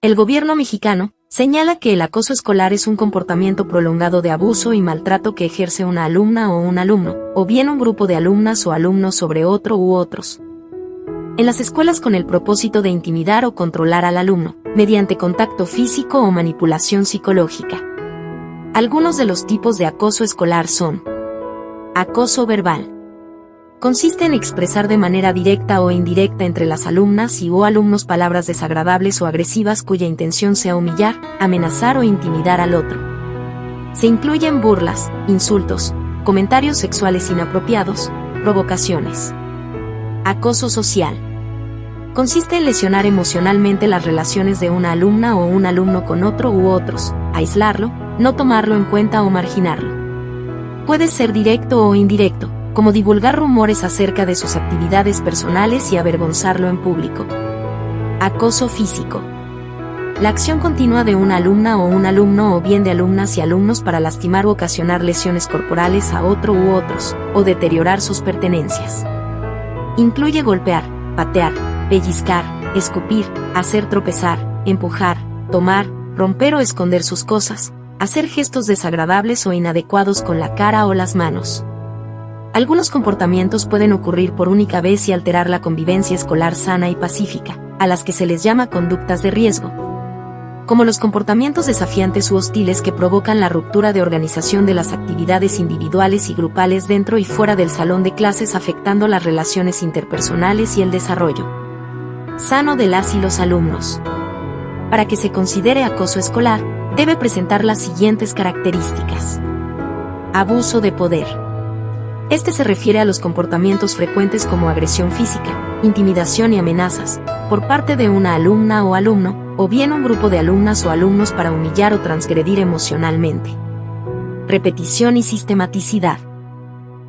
El gobierno mexicano señala que el acoso escolar es un comportamiento prolongado de abuso y maltrato que ejerce una alumna o un alumno, o bien un grupo de alumnas o alumnos sobre otro u otros, en las escuelas con el propósito de intimidar o controlar al alumno, mediante contacto físico o manipulación psicológica. Algunos de los tipos de acoso escolar son: acoso verbal. Consiste en expresar de manera directa o indirecta entre las alumnas y o alumnos palabras desagradables o agresivas cuya intención sea humillar, amenazar o intimidar al otro. Se incluyen burlas, insultos, comentarios sexuales inapropiados, provocaciones. Acoso social. Consiste en lesionar emocionalmente las relaciones de una alumna o un alumno con otro u otros, aislarlo, no tomarlo en cuenta o marginarlo. Puede ser directo o indirecto, como divulgar rumores acerca de sus actividades personales y avergonzarlo en público. Acoso físico. La acción continua de una alumna o un alumno o bien de alumnas y alumnos para lastimar o ocasionar lesiones corporales a otro u otros, o deteriorar sus pertenencias. Incluye golpear, patear, pellizcar, escupir, hacer tropezar, empujar, tomar, romper o esconder sus cosas, hacer gestos desagradables o inadecuados con la cara o las manos. Algunos comportamientos pueden ocurrir por única vez y alterar la convivencia escolar sana y pacífica, a las que se les llama conductas de riesgo, como los comportamientos desafiantes u hostiles que provocan la ruptura de organización de las actividades individuales y grupales dentro y fuera del salón de clases, afectando las relaciones interpersonales y el desarrollo sano de las y los alumnos. Para que se considere acoso escolar, debe presentar las siguientes características. Abuso de poder. Este se refiere a los comportamientos frecuentes como agresión física, intimidación y amenazas, por parte de una alumna o alumno, o bien un grupo de alumnas o alumnos para humillar o transgredir emocionalmente. Repetición y sistematicidad.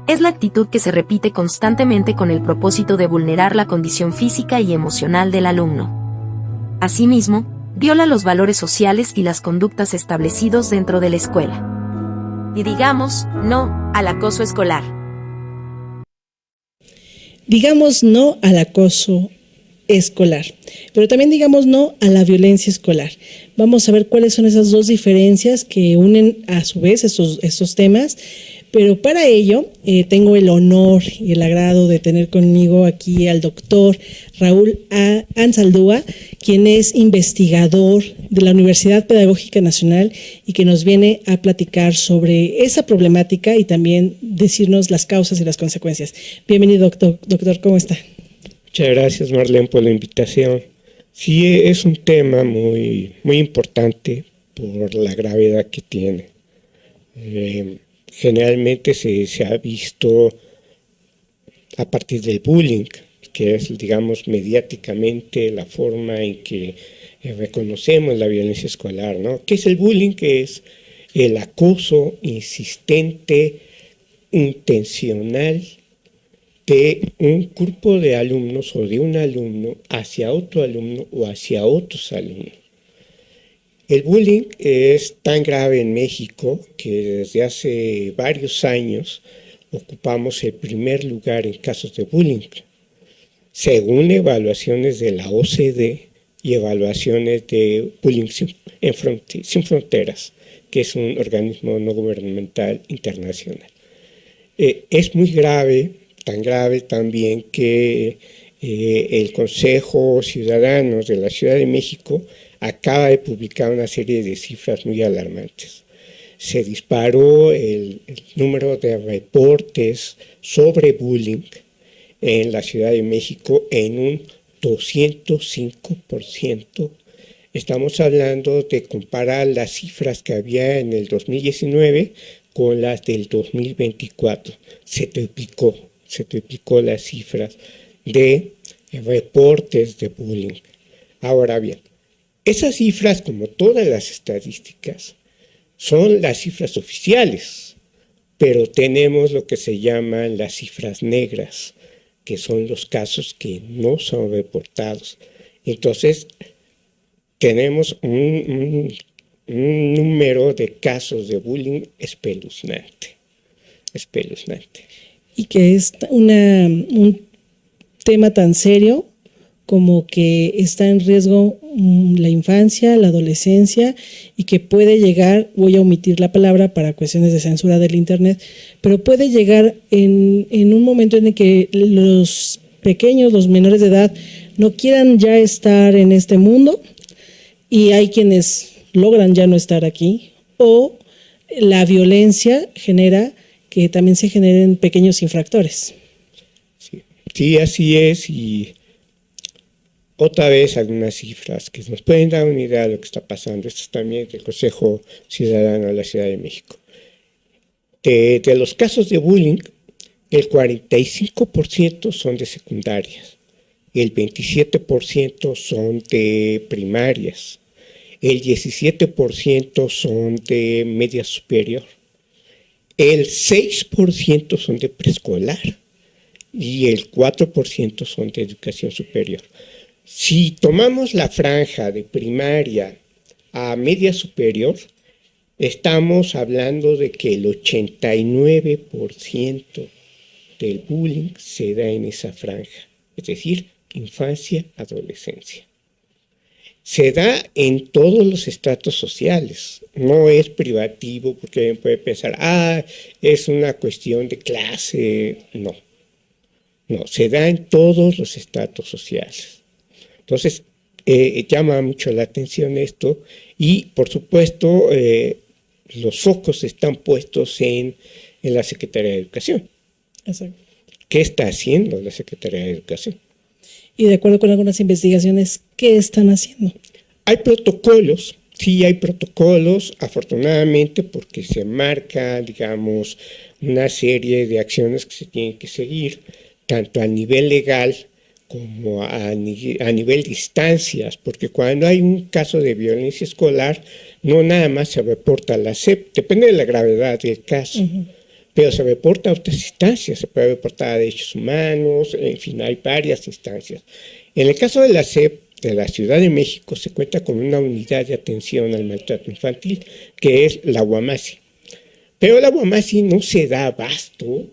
Es la actitud que se repite constantemente con el propósito de vulnerar la condición física y emocional del alumno. Asimismo, viola los valores sociales y las conductas establecidos dentro de la escuela. Y digamos no al acoso escolar. Digamos no al acoso escolar, pero también digamos no a la violencia escolar. Vamos a ver cuáles son esas dos diferencias que unen a su vez estos temas, pero para ello tengo el honor y el agrado de tener conmigo aquí al doctor Raúl Anzaldúa, quien es investigador de la Universidad Pedagógica Nacional y que nos viene a platicar sobre esa problemática y también decirnos las causas y las consecuencias. Bienvenido, doctor, ¿cómo está? Muchas gracias, Marlene, por la invitación. Sí, es un tema muy importante por la gravedad que tiene. Generalmente se ha visto a partir del bullying, que es, digamos, mediáticamente la forma en que reconocemos la violencia escolar, ¿no? ¿Qué es el bullying? Que es el acoso insistente, intencional, de un grupo de alumnos o de un alumno hacia otro alumno o hacia otros alumnos. El bullying es tan grave en México que desde hace varios años ocupamos el primer lugar en casos de bullying, según evaluaciones de la OCDE y evaluaciones de Bullying Sin Fronteras, que es un organismo no gubernamental internacional. Es muy grave, tan grave también que el Consejo Ciudadanos de la Ciudad de México acaba de publicar una serie de cifras muy alarmantes. Se disparó el número de reportes sobre bullying en la Ciudad de México en un 205%. Estamos hablando de comparar las cifras que había en el 2019 con las del 2024. Se triplicó las cifras de reportes de bullying. Ahora bien, esas cifras, como todas las estadísticas, son las cifras oficiales, pero tenemos lo que se llaman las cifras negras, que son los casos que no son reportados. Entonces, tenemos un número de casos de bullying espeluznante. Y que es un tema tan serio como que está en riesgo la infancia, la adolescencia y que puede llegar, voy a omitir la palabra para cuestiones de censura del internet, pero puede llegar en un momento en el que los pequeños, los menores de edad, no quieran ya estar en este mundo y hay quienes logran ya no estar aquí, o la violencia genera que también se generen pequeños infractores. Sí, así es, y otra vez algunas cifras que nos pueden dar una idea de lo que está pasando. Esto es también del Consejo Ciudadano de la Ciudad de México. De los casos de bullying, el 45% son de secundarias, el 27% son de primarias, el 17% son de media superior, el 6% son de preescolar y el 4% son de educación superior. Si tomamos la franja de primaria a media superior, estamos hablando de que el 89% del bullying se da en esa franja, es decir, infancia, adolescencia. Se da en todos los estratos sociales, no es privativo porque alguien puede pensar, es una cuestión de clase, no, se da en todos los estratos sociales. Entonces, llama mucho la atención esto y, por supuesto, los focos están puestos en la Secretaría de Educación. Exacto. ¿Qué está haciendo la Secretaría de Educación? Y de acuerdo con algunas investigaciones, ¿qué están haciendo? Hay protocolos, sí hay protocolos, afortunadamente, porque se marca, digamos, una serie de acciones que se tienen que seguir, tanto a nivel legal como a nivel de instancias, porque cuando hay un caso de violencia escolar, no nada más se reporta a la SEP, depende de la gravedad del caso, pero se reporta a otras instancias, se puede reportar a derechos humanos, en fin, hay varias instancias. En el caso de la SEP, de la Ciudad de México, se cuenta con una unidad de atención al maltrato infantil, que es la UAMASI. Pero la UAMASI no se da abasto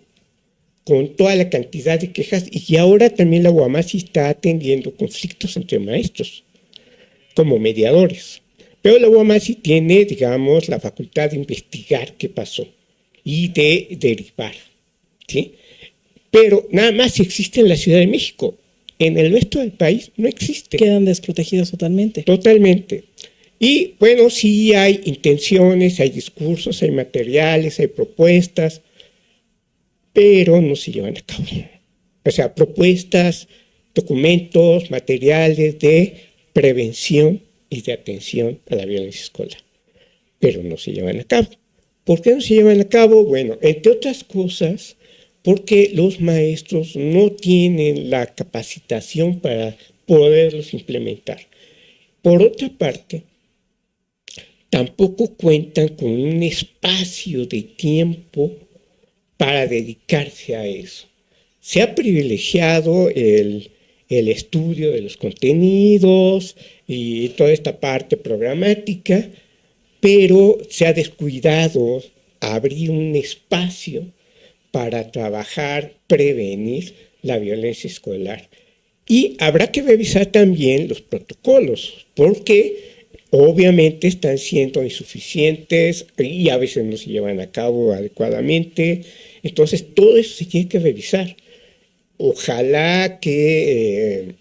con toda la cantidad de quejas, y ahora también la UAMASI está atendiendo conflictos entre maestros como mediadores. Pero la UAMASI tiene, digamos, la facultad de investigar qué pasó y de derivar, ¿sí? Pero nada más existe en la Ciudad de México. En el resto del país no existe. Quedan desprotegidos totalmente. Totalmente. Y bueno, sí hay intenciones, hay discursos, hay materiales, hay propuestas, pero no se llevan a cabo. O sea, propuestas, documentos, materiales de prevención y de atención a la violencia escolar, pero no se llevan a cabo. ¿Por qué no se llevan a cabo? Bueno, entre otras cosas, porque los maestros no tienen la capacitación para poderlos implementar. Por otra parte, tampoco cuentan con un espacio de tiempo para dedicarse a eso. Se ha privilegiado el estudio de los contenidos y toda esta parte programática, pero se ha descuidado abrir un espacio para trabajar, prevenir la violencia escolar. Y habrá que revisar también los protocolos, porque obviamente están siendo insuficientes y a veces no se llevan a cabo adecuadamente. Entonces, todo eso se tiene que revisar. Ojalá que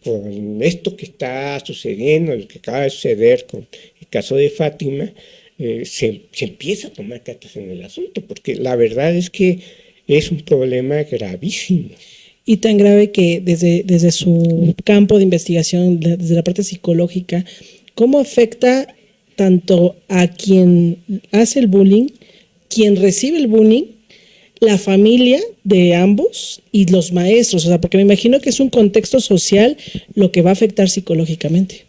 con esto que está sucediendo, lo que acaba de suceder con el caso de Fátima, se empieza a tomar cartas en el asunto, porque la verdad es que es un problema gravísimo. Y tan grave que desde su campo de investigación, desde la parte psicológica, ¿cómo afecta tanto a quien hace el bullying, quien recibe el bullying, la familia de ambos y los maestros? O sea, porque me imagino que es un contexto social lo que va a afectar psicológicamente.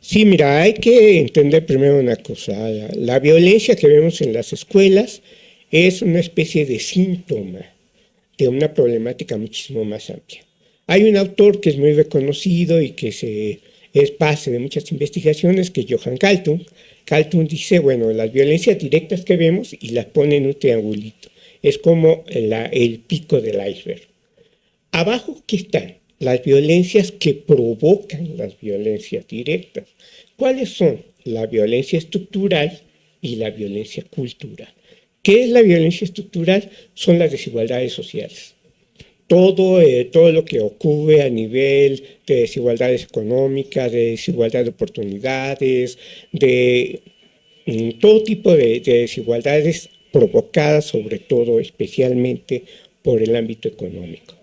Sí, mira, hay que entender primero una cosa. La violencia que vemos en las escuelas es una especie de síntoma de una problemática muchísimo más amplia. Hay un autor que es muy reconocido y que es base de muchas investigaciones, que es Johan Galtung. Galtung dice, bueno, las violencias directas que vemos, y las pone en un triangulito, es como el pico del iceberg. Abajo, ¿qué están? las violencias que provocan las violencias directas. ¿Cuáles son? La violencia estructural y la violencia cultural. ¿Qué es la violencia estructural? Son las desigualdades sociales. Todo lo que ocurre a nivel de desigualdades económicas, de desigualdad de oportunidades, de todo tipo de desigualdades provocadas sobre todo, especialmente por el ámbito económico.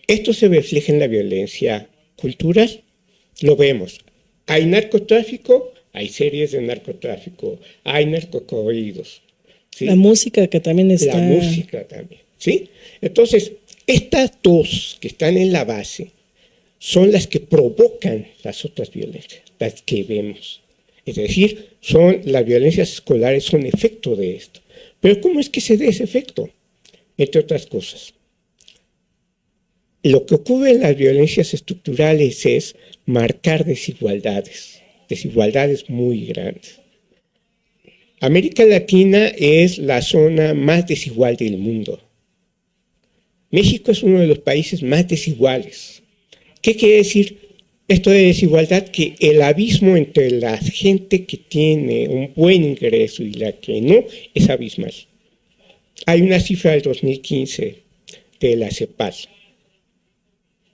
Esto se refleja en la violencia cultural. Lo vemos. Hay narcotráfico, hay series de narcotráfico, hay narcocorridos. ¿Sí? La música que también está... La música también, ¿sí? Entonces, estas dos que están en la base son las que provocan las otras violencias, las que vemos. Es decir, las violencias escolares son efecto de esto. Pero ¿cómo es que se da ese efecto? Entre otras cosas. Lo que ocurre en las violencias estructurales es marcar desigualdades muy grandes. América Latina es la zona más desigual del mundo. México es uno de los países más desiguales. ¿Qué quiere decir esto de desigualdad? Que el abismo entre la gente que tiene un buen ingreso y la que no es abismal. Hay una cifra del 2015 de la CEPAL.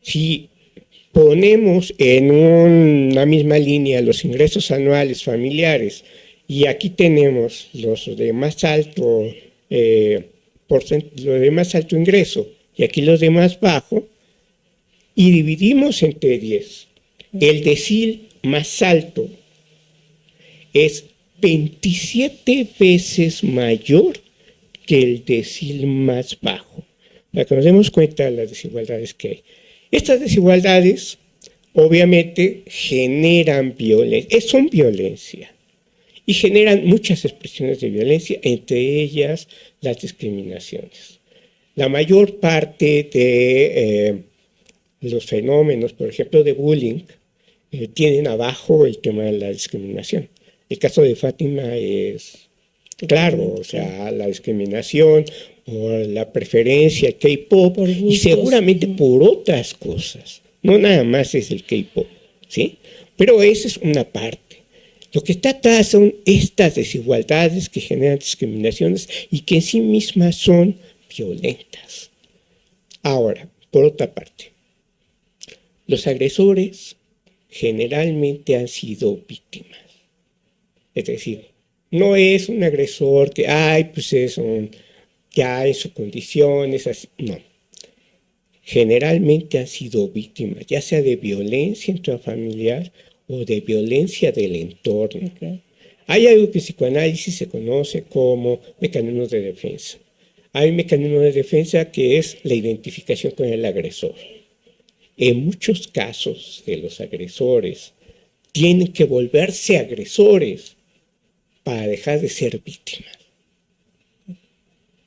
Si ponemos en una misma línea los ingresos anuales familiares y aquí tenemos los de más alto ingreso y aquí los de más bajo, y dividimos entre 10. El decil más alto es 27 veces mayor que el decil más bajo, para que nos demos cuenta de las desigualdades que hay. Estas desigualdades obviamente generan violencia, son violencia, y generan muchas expresiones de violencia, entre ellas las discriminaciones. La mayor parte de los fenómenos, por ejemplo, de bullying, tienen abajo el tema de la discriminación. El caso de Fátima es claro, o sea, la discriminación por la preferencia al K-pop y seguramente por otras cosas. No nada más es el K-pop, ¿sí? Pero esa es una parte. Lo que está atrás son estas desigualdades que generan discriminaciones y que en sí mismas son violentas. Ahora, por otra parte, los agresores generalmente han sido víctimas. Es decir, no es un agresor que, pues es ya en sus condiciones, así. No. Generalmente han sido víctimas, ya sea de violencia intrafamiliar o de violencia del entorno. Okay. Hay algo que en psicoanálisis se conoce como mecanismos de defensa. Hay un mecanismo de defensa que es la identificación con el agresor. En muchos casos de los agresores tienen que volverse agresores para dejar de ser víctimas.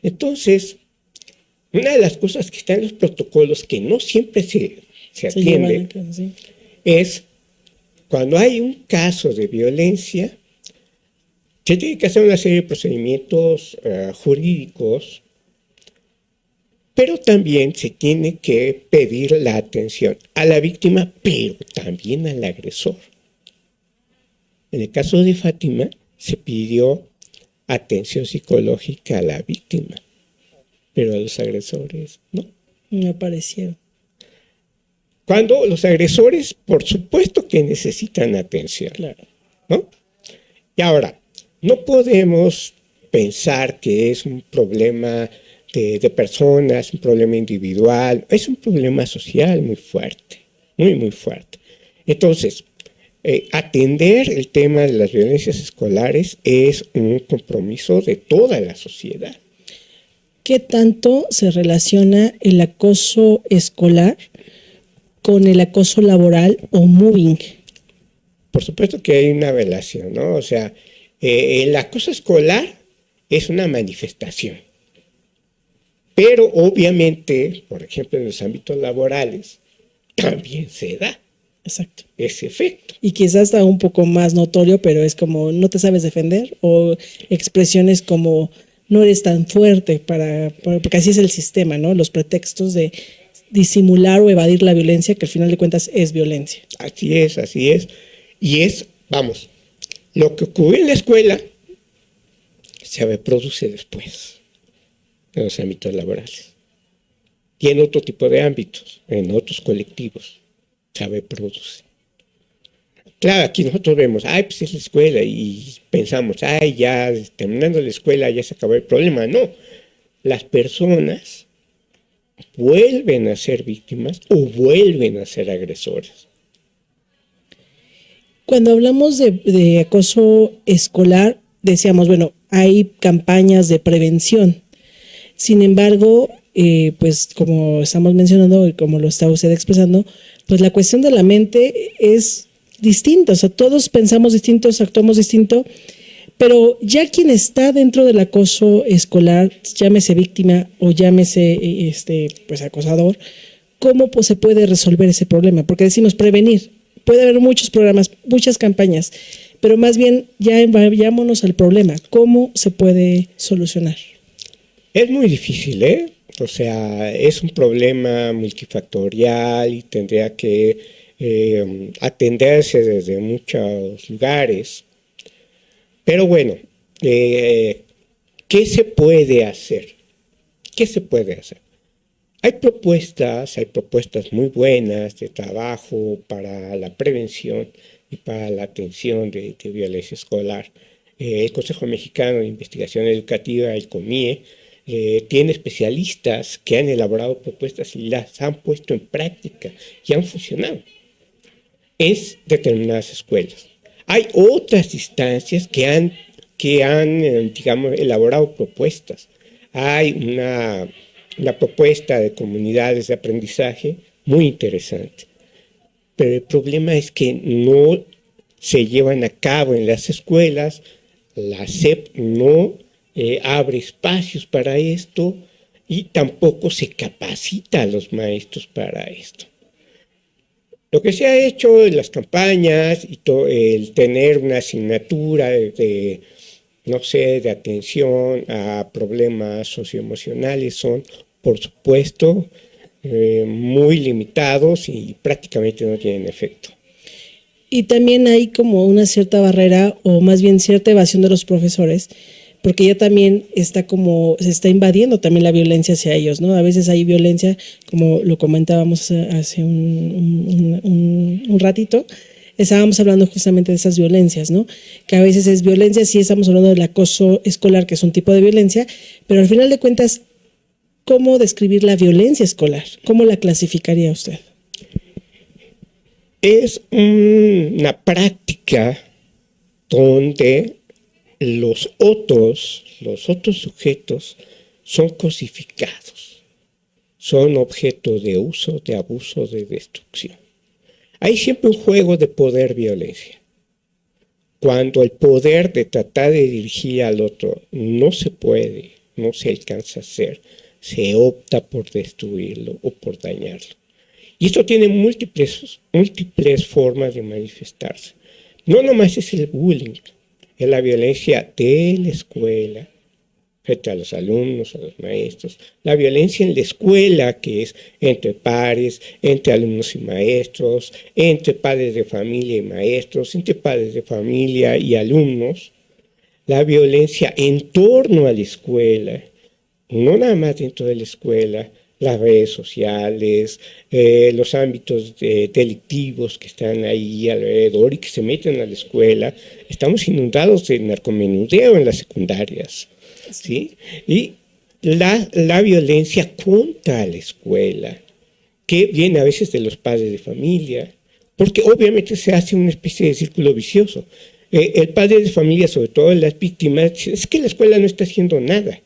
Entonces, una de las cosas que están en los protocolos que no siempre se atiende es cuando hay un caso de violencia, se tiene que hacer una serie de procedimientos jurídicos, pero también se tiene que pedir la atención a la víctima, pero también al agresor. En el caso de Fátima, se pidió atención psicológica a la víctima, pero a los agresores no. Me aparecieron. Cuando los agresores, por supuesto que necesitan atención, claro, ¿no? Y ahora, no podemos pensar que es un problema de personas, un problema individual, es un problema social muy fuerte, muy, muy fuerte. Entonces, atender el tema de las violencias escolares es un compromiso de toda la sociedad. ¿Qué tanto se relaciona el acoso escolar con el acoso laboral o mobbing? Por supuesto que hay una relación, ¿no? O sea, el acoso escolar es una manifestación. Pero obviamente, por ejemplo, en los ámbitos laborales, también se da. Exacto. Ese efecto. Y quizás está un poco más notorio, pero es como no te sabes defender o expresiones como no eres tan fuerte porque así es el sistema, ¿no? Los pretextos de disimular o evadir la violencia, que al final de cuentas es violencia. Así es, así es. Y vamos, lo que ocurre en la escuela se reproduce después en los ámbitos laborales. Y en otro tipo de ámbitos, en otros colectivos, se reproduce. Claro, aquí nosotros vemos, pues es la escuela, y pensamos, ya terminando la escuela ya se acabó el problema. No, las personas vuelven a ser víctimas o vuelven a ser agresores. Cuando hablamos de acoso escolar, decíamos, bueno, hay campañas de prevención. Sin embargo, pues como estamos mencionando y como lo está usted expresando, pues la cuestión de la mente es distinta. O sea, todos pensamos distintos, actuamos distinto, pero ya quien está dentro del acoso escolar, llámese víctima o llámese pues acosador, ¿cómo pues, se puede resolver ese problema? Porque decimos prevenir. Puede haber muchos programas, muchas campañas, pero más bien ya vayámonos al problema. ¿Cómo se puede solucionar? Es muy difícil, ¿eh? O sea, es un problema multifactorial y tendría que atenderse desde muchos lugares. Pero bueno, ¿qué se puede hacer? ¿Qué se puede hacer? Hay propuestas muy buenas de trabajo para la prevención y para la atención de violencia escolar. El Consejo Mexicano de Investigación Educativa, el COMIE, tiene especialistas que han elaborado propuestas y las han puesto en práctica y han funcionado en determinadas escuelas. Hay otras instancias que han digamos, elaborado propuestas. Hay una propuesta de comunidades de aprendizaje muy interesante. Pero el problema es que no se llevan a cabo en las escuelas, la SEP no abre espacios para esto y tampoco se capacita a los maestros para esto. Lo que se ha hecho en las campañas y el tener una asignatura de atención a problemas socioemocionales son, por supuesto, muy limitados y prácticamente no tienen efecto. Y también hay como una cierta barrera o más bien cierta evasión de los profesores, porque ya también se está invadiendo también la violencia hacia ellos, ¿no? A veces hay violencia, como lo comentábamos hace un ratito, estábamos hablando justamente de esas violencias, ¿no? Que a veces es violencia, sí estamos hablando del acoso escolar, que es un tipo de violencia, pero al final de cuentas, ¿cómo describir la violencia escolar? ¿Cómo la clasificaría usted? Es una práctica donde los otros sujetos son cosificados, son objeto de uso, de abuso, de destrucción. Hay siempre un juego de poder-violencia. Cuando el poder de tratar de dirigir al otro no se puede, no se alcanza a hacer, se opta por destruirlo o por dañarlo. Y esto tiene múltiples formas de manifestarse. No nomás es el bullying, es la violencia de la escuela, frente a los alumnos, a los maestros, la violencia en la escuela, que es entre pares, entre alumnos y maestros, entre padres de familia y maestros, entre padres de familia y alumnos, la violencia en torno a la escuela, no nada más dentro de la escuela, las redes sociales, los ámbitos delictivos que están ahí alrededor y que se meten a la escuela. Estamos inundados de narcomenudeo en las secundarias, ¿sí? Y la violencia contra la escuela, que viene a veces de los padres de familia, porque obviamente se hace una especie de círculo vicioso. El padre de familia, sobre todo las víctimas, dice, es que la escuela no está haciendo nada,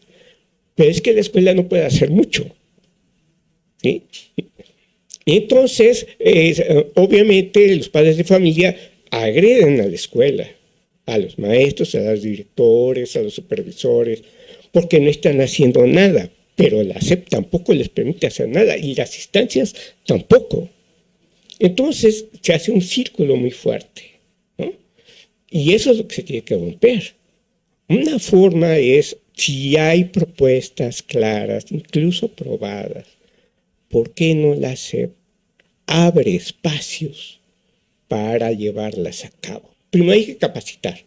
pero es que la escuela no puede hacer mucho, ¿sí? Y entonces, obviamente, los padres de familia agreden a la escuela, a los maestros, a los directores, a los supervisores, porque no están haciendo nada, pero la SEP tampoco les permite hacer nada y las instancias tampoco. Entonces, se hace un círculo muy fuerte, ¿no? Y eso es lo que se tiene que romper. Una forma es, si hay propuestas claras, incluso probadas, ¿por qué no la SEP abre espacios para llevarlas a cabo? Primero hay que capacitar,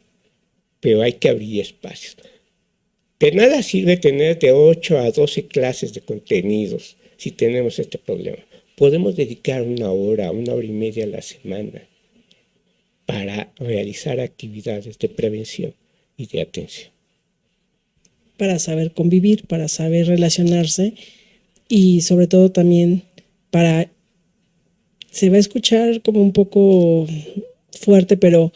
pero hay que abrir espacios. De nada sirve tener de 8 a 12 clases de contenidos si tenemos este problema. Podemos dedicar 1 hora, 1 hora y media a la semana para realizar actividades de prevención y de atención. Para saber convivir, para saber relacionarse y sobre todo también se va a escuchar como un poco fuerte, pero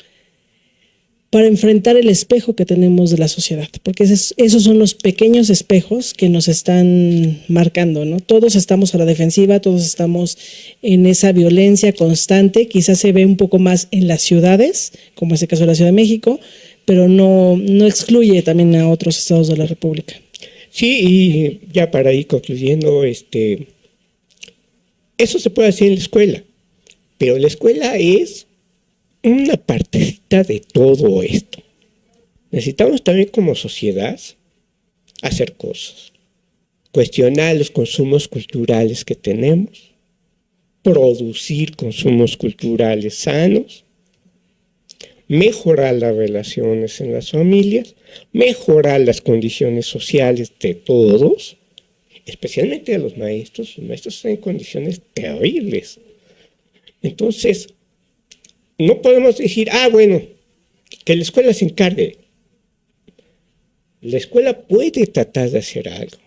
para enfrentar el espejo que tenemos de la sociedad, porque esos son los pequeños espejos que nos están marcando, ¿no? Todos estamos a la defensiva, todos estamos en esa violencia constante, quizás se ve un poco más en las ciudades, como es el caso de la Ciudad de México, pero no excluye también a otros estados de la República. Sí, y ya para ir concluyendo, eso se puede hacer en la escuela, pero la escuela es una partecita de todo esto. Necesitamos también como sociedad hacer cosas, cuestionar los consumos culturales que tenemos, producir consumos culturales sanos, mejorar las relaciones en las familias, mejorar las condiciones sociales de todos, especialmente de los maestros. Los maestros están en condiciones terribles. Entonces, no podemos decir, bueno, que la escuela se encargue. La escuela puede tratar de hacer algo,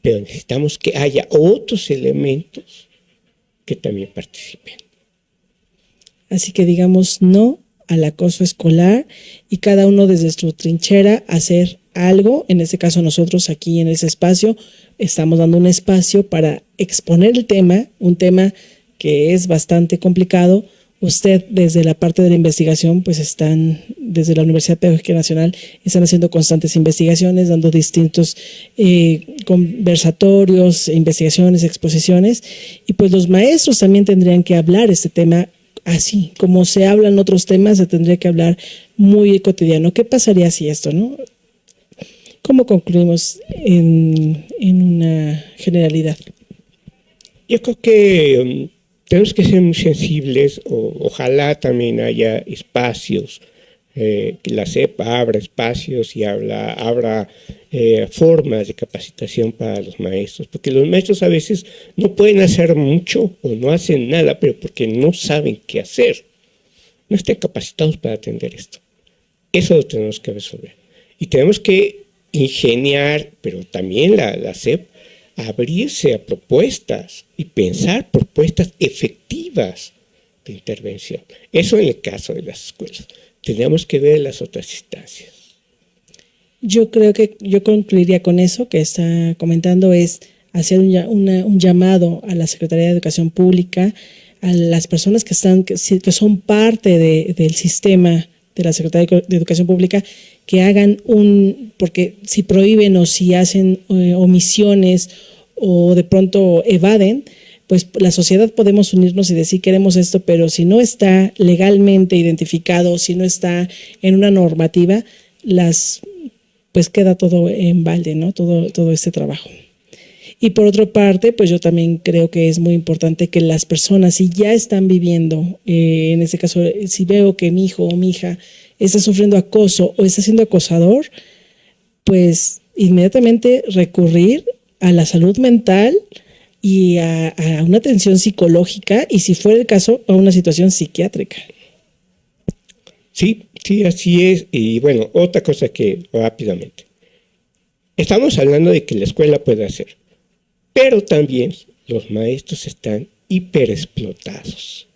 pero necesitamos que haya otros elementos que también participen. Así que digamos no al acoso escolar y cada uno desde su trinchera hacer algo. En este caso nosotros aquí en ese espacio estamos dando un espacio para exponer el tema, un tema que es bastante complicado. Usted desde la parte de la investigación, pues desde la Universidad Pedagógica Nacional, están haciendo constantes investigaciones, dando distintos conversatorios, investigaciones, exposiciones, y pues los maestros también tendrían que hablar este tema así, como se hablan otros temas, se tendría que hablar muy cotidiano. ¿Qué pasaría si esto, no? ¿Cómo concluimos en una generalidad? Yo creo que tenemos que ser muy sensibles, ojalá también haya espacios, que la SEP abra espacios y abra formas de capacitación para los maestros, porque los maestros a veces no pueden hacer mucho o no hacen nada, pero porque no saben qué hacer, no están capacitados para atender esto. Eso lo tenemos que resolver. Y tenemos que ingeniar, pero también la SEP, abrirse a propuestas y pensar propuestas efectivas de intervención. Eso en el caso de las escuelas. Tenemos que ver las otras instancias. Yo creo que yo concluiría con eso que está comentando, es hacer un llamado a la Secretaría de Educación Pública, a las personas que son parte del sistema de la Secretaría de Educación Pública, que hagan porque si prohíben o si hacen omisiones o de pronto evaden, pues la sociedad podemos unirnos y decir queremos esto, pero si no está legalmente identificado, si no está en una normativa, pues queda todo en balde, ¿no? Todo este trabajo. Y por otra parte, pues yo también creo que es muy importante que las personas, si ya están viviendo, en este caso, si veo que mi hijo o mi hija está sufriendo acoso o está siendo acosador, pues inmediatamente recurrir a la salud mental y a una atención psicológica y, si fuera el caso, a una situación psiquiátrica. Sí, así es. Y bueno, otra cosa que rápidamente. Estamos hablando de que la escuela puede hacer, pero también los maestros están hiperexplotados.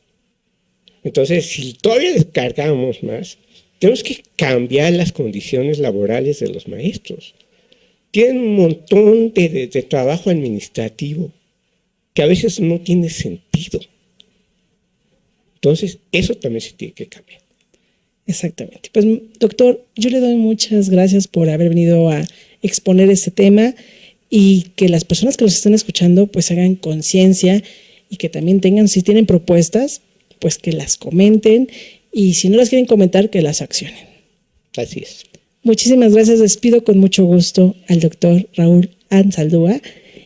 Entonces, si todavía les cargamos más, tenemos que cambiar las condiciones laborales de los maestros. Tienen un montón de trabajo administrativo que a veces no tiene sentido. Entonces, eso también se tiene que cambiar. Exactamente. Pues, doctor, yo le doy muchas gracias por haber venido a exponer este tema y que las personas que nos están escuchando pues hagan conciencia y que también si tienen propuestas, pues que las comenten, y si no las quieren comentar, que las accionen. Así es. Muchísimas gracias. Despido con mucho gusto al doctor Raúl Anzaldúa.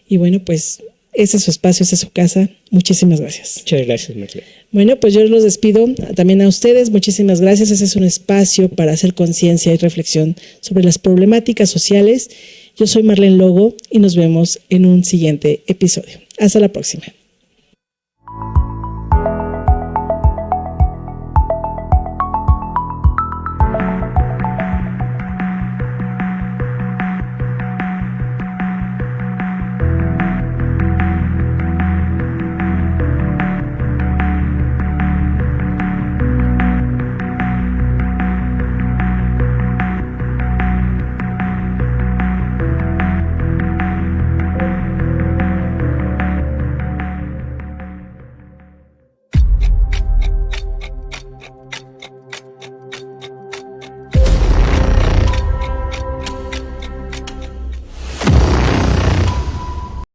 Y bueno, pues Ese es su espacio, esa es su casa. Muchísimas gracias. Muchas gracias, Marlene. Bueno, pues yo los despido también a ustedes. Muchísimas gracias. Ese es un espacio para hacer conciencia y reflexión sobre las problemáticas sociales. Yo soy Marlene Logo y nos vemos en un siguiente episodio. Hasta la próxima.